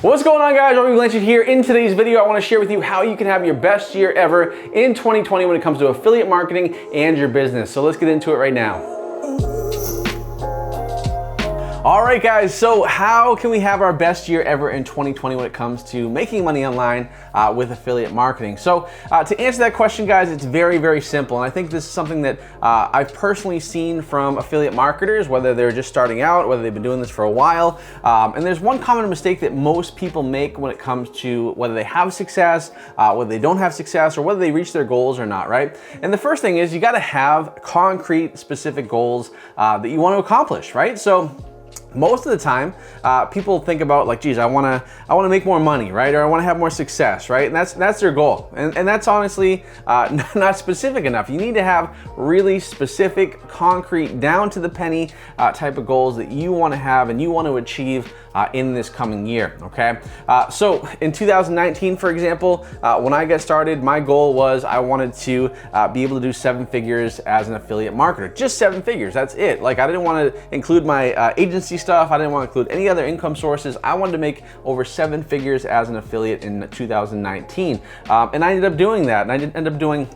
What's going on, guys? Robby Blanchard here. In today's video, I want to share with you how you can have your best year ever in 2020 when it comes to affiliate marketing and your business. So let's get into it right now. All right, guys, so how can we have our best year ever in 2020 when it comes to making money online with affiliate marketing? So to answer that question, guys, it's very, very simple. And I think this is something that I've personally seen from affiliate marketers, whether they're just starting out, whether they've been doing this for a while. And there's one common mistake that most people make when it comes to whether they have success, whether they don't have success, or whether they reach their goals or not, right? And the first thing is you got to have concrete, specific goals that you want to accomplish, right? So most of the time, people think about like, geez, I want to make more money, right? Or I want to have more success, right? And that's their goal. And that's honestly not specific enough. You need to have really specific, concrete, down to the penny type of goals that you want to have and you want to achieve in this coming year, okay? So in 2019, for example, when I got started, my goal was I wanted to be able to do 7 figures as an affiliate marketer. Just 7 figures, that's it. Like, I didn't want to include my agency stuff. I didn't want to include any other income sources. I wanted to make over 7 figures as an affiliate in 2019. And I ended up doing that. And I ended up doing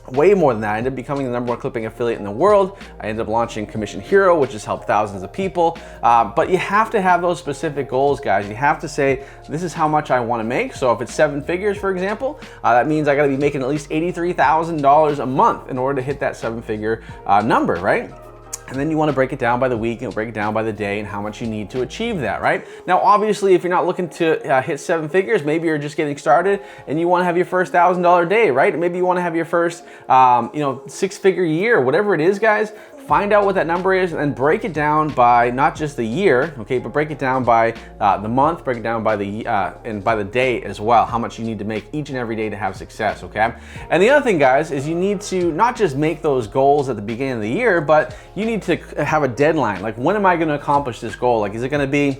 way more than that. I ended up becoming the #1 clipping affiliate in the world. I ended up launching Commission Hero, which has helped thousands of people. But you have to have those specific goals, guys. You have to say, this is how much I want to make. So if it's 7 figures, for example, that means I got to be making at least $83,000 a month in order to hit that 7-figure number, right? And then you want to break it down by the week and break it down by the day and how much you need to achieve that, right? Now, obviously, if you're not looking to hit 7 figures, maybe you're just getting started and you want to have your first $1,000 day, right? Maybe you want to have your first, 6-figure year, whatever it is, guys. Find out what that number is and break it down by not just the year, okay, but break it down by the month, break it down by the and by the day as well, how much you need to make each and every day to have success, okay? And the other thing, guys, is you need to not just make those goals at the beginning of the year, but you need to have a deadline. Like, when am I going to accomplish this goal? Like, is it going to be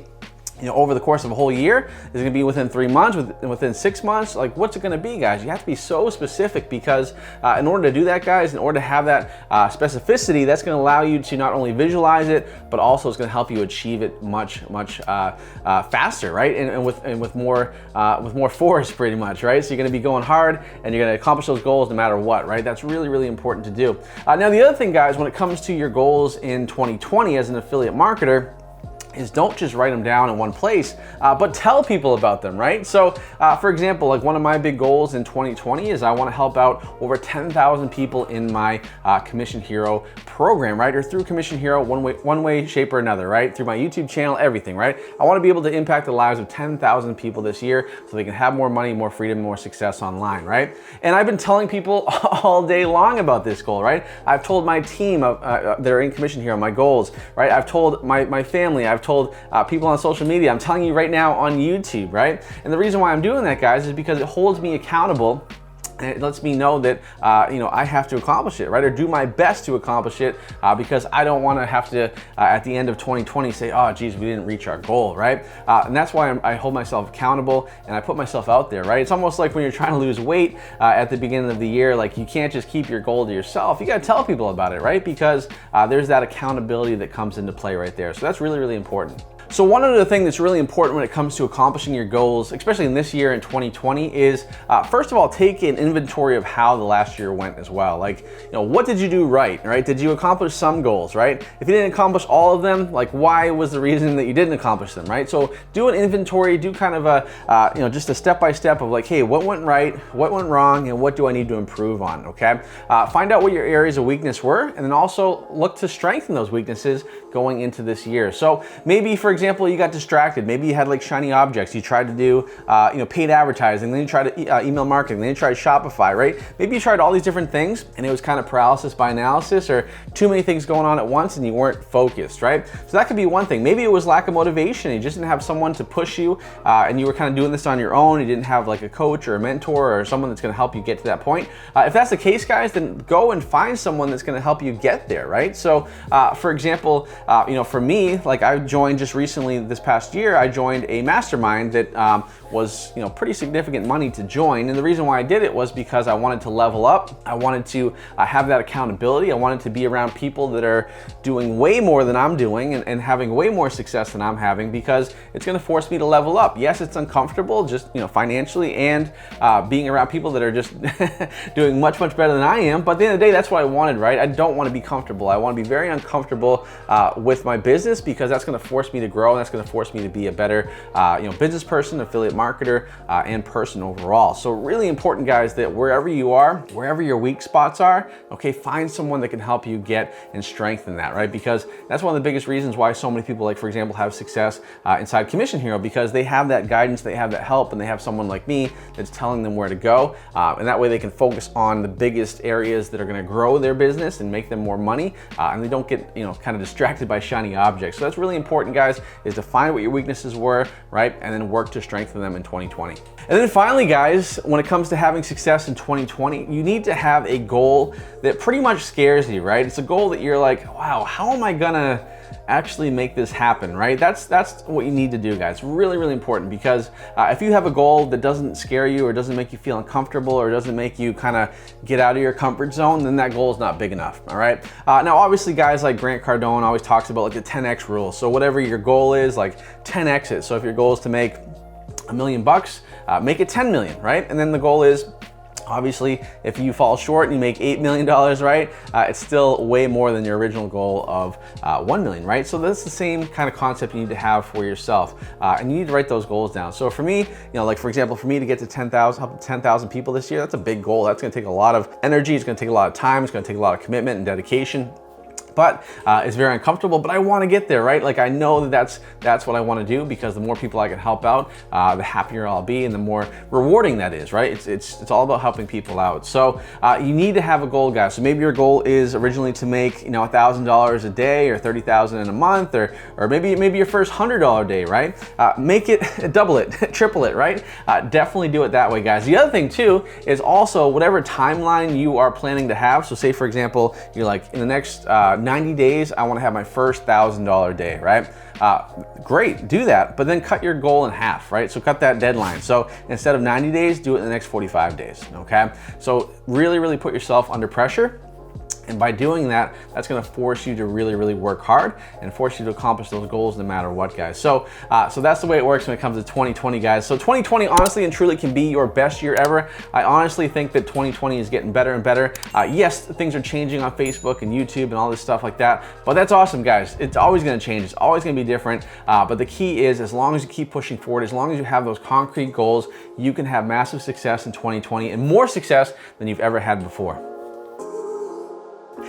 over the course of a whole year? Is it gonna be within 3 months, within 6 months? Like, what's it gonna be, guys? You have to be so specific because in order to do that, guys, in order to have that specificity, that's gonna allow you to not only visualize it, but also it's gonna help you achieve it much faster, right? And with more force, pretty much, right? So you're gonna be going hard and you're gonna accomplish those goals no matter what, right? That's really, really important to do. Now, the other thing, guys, when it comes to your goals in 2020 as an affiliate marketer, is don't just write them down in one place, but tell people about them, right? So, for example, like, one of my big goals in 2020 is I want to help out over 10,000 people in my Commission Hero program, right? Or through Commission Hero, one way, shape, or another, right? Through my YouTube channel, everything, right? I want to be able to impact the lives of 10,000 people this year so they can have more money, more freedom, more success online, right? And I've been telling people all day long about this goal, right? I've told my team that are in Commission Hero my goals, right? I've told my family, I've told people on social media. I'm telling you right now on YouTube, right? And the reason why I'm doing that, guys, is because it holds me accountable. And it lets me know that I have to accomplish it, right? Or do my best to accomplish it because I don't want to have to, at the end of 2020, say, oh, geez, we didn't reach our goal, right? And that's why I hold myself accountable and I put myself out there, right? It's almost like when you're trying to lose weight at the beginning of the year, like, you can't just keep your goal to yourself. You got to tell people about it, right? Because there's that accountability that comes into play right there. So that's really, really important. So one other thing that's really important when it comes to accomplishing your goals, especially in this year in 2020, is first of all, take an inventory of how the last year went as well. Like, what did you do right? Did you accomplish some goals, right? If you didn't accomplish all of them, like, why was the reason that you didn't accomplish them, right? So do an inventory, do kind of a, just a step-by-step of like, hey, what went right, what went wrong, and what do I need to improve on, okay? Find out what your areas of weakness were, and then also look to strengthen those weaknesses going into this year. So maybe, for example, you got distracted. Maybe you had like shiny objects. You tried to do, paid advertising. Then you tried to email marketing. Then you tried Shopify, right? Maybe you tried all these different things and it was kind of paralysis by analysis or too many things going on at once and you weren't focused, right? So that could be one thing. Maybe it was lack of motivation. You just didn't have someone to push you and you were kind of doing this on your own. You didn't have like a coach or a mentor or someone that's going to help you get to that point. If that's the case, guys, then go and find someone that's going to help you get there, right? So, for example, for me, like, I joined just recently this past year, I joined a mastermind that was, you know, pretty significant money to join. And the reason why I did it was because I wanted to level up. I wanted to have that accountability. I wanted to be around people that are doing way more than I'm doing and having way more success than I'm having, because it's going to force me to level up. Yes, it's uncomfortable, just, you know, financially, and being around people that are just doing much better than I am. But at the end of the day, that's what I wanted, right? I don't want to be comfortable. I want to be very uncomfortable with my business, because that's going to force me to grow, and that's going to force me to be a better, you know, business person, affiliate marketer, and person overall. So really important, guys, that wherever you are, wherever your weak spots are, okay, find someone that can help you get and strengthen that, right? Because that's one of the biggest reasons why so many people, like, for example, have success inside Commission Hero, because they have that guidance, they have that help, and they have someone like me that's telling them where to go. And that way they can focus on the biggest areas that are going to grow their business and make them more money, and they don't get, you know, kind of distracted by shiny objects. So that's really important, guys, is to find what your weaknesses were, right? And then work to strengthen them in 2020. And then finally, guys, when it comes to having success in 2020, you need to have a goal that pretty much scares you, right? It's a goal that you're like, wow, how am I gonna actually make this happen, right? That's what you need to do, guys. Really important, because if you have a goal that doesn't scare you, or doesn't make you feel uncomfortable, or doesn't make you kind of get out of your comfort zone, then that goal is not big enough, all right? Now, obviously, guys like Grant Cardone always talks about like the 10x rule. So whatever your goal is, like 10x it. So if your goal is to make $1 million, make it 10 million, right? And then the goal is, obviously, if you fall short and you make $8 million, right, it's still way more than your original goal of 1 million, right? So that's the same kind of concept you need to have for yourself, and you need to write those goals down. So for me, you know, like for example, for me to get to 10,000 people this year, that's a big goal. That's going to take a lot of energy. It's going to take a lot of time. It's going to take a lot of commitment and dedication. But it's very uncomfortable, but I want to get there, right? Like, I know that that's what I want to do, because the more people I can help out, the happier I'll be, and the more rewarding that is, right? It's all about helping people out. So you need to have a goal, guys. So maybe your goal is originally to make, you know, $1,000 a day, or $30,000 in a month, or maybe your first $100 day, right? Make it, double it, triple it, right? Definitely do it that way, guys. The other thing too is also whatever timeline you are planning to have. So say, for example, you're like, in the next 90 days, I want to have my first $1,000 day, right? Great, do that, but then cut your goal in half, right? So cut that deadline. So instead of 90 days, do it in the next 45 days, okay? So really put yourself under pressure. And by doing that, that's going to force you to really work hard and force you to accomplish those goals no matter what, guys. So that's the way it works when it comes to 2020, guys. So 2020 honestly and truly can be your best year ever. I honestly think that 2020 is getting better and better. Yes, things are changing on Facebook and YouTube and all this stuff like that, but that's awesome, guys. It's always going to change. It's always going to be different. But the key is, as long as you keep pushing forward, as long as you have those concrete goals, you can have massive success in 2020, and more success than you've ever had before.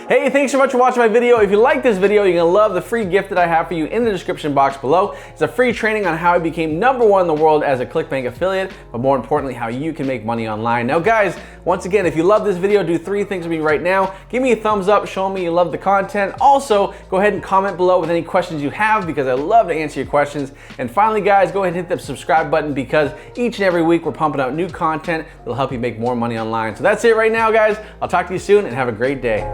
Hey, thanks so much for watching my video. If you like this video, you're gonna love the free gift that I have for you in the description box below. It's a free training on how I became #1 in the world as a ClickBank affiliate, but more importantly, how you can make money online. Now guys, once again, if you love this video, do 3 things with me right now. Give me a thumbs up, show me you love the content. Also, go ahead and comment below with any questions you have, because I love to answer your questions. And finally, guys, go ahead and hit the subscribe button, because each and every week we're pumping out new content that'll help you make more money online. So that's it right now, guys. I'll talk to you soon, and have a great day.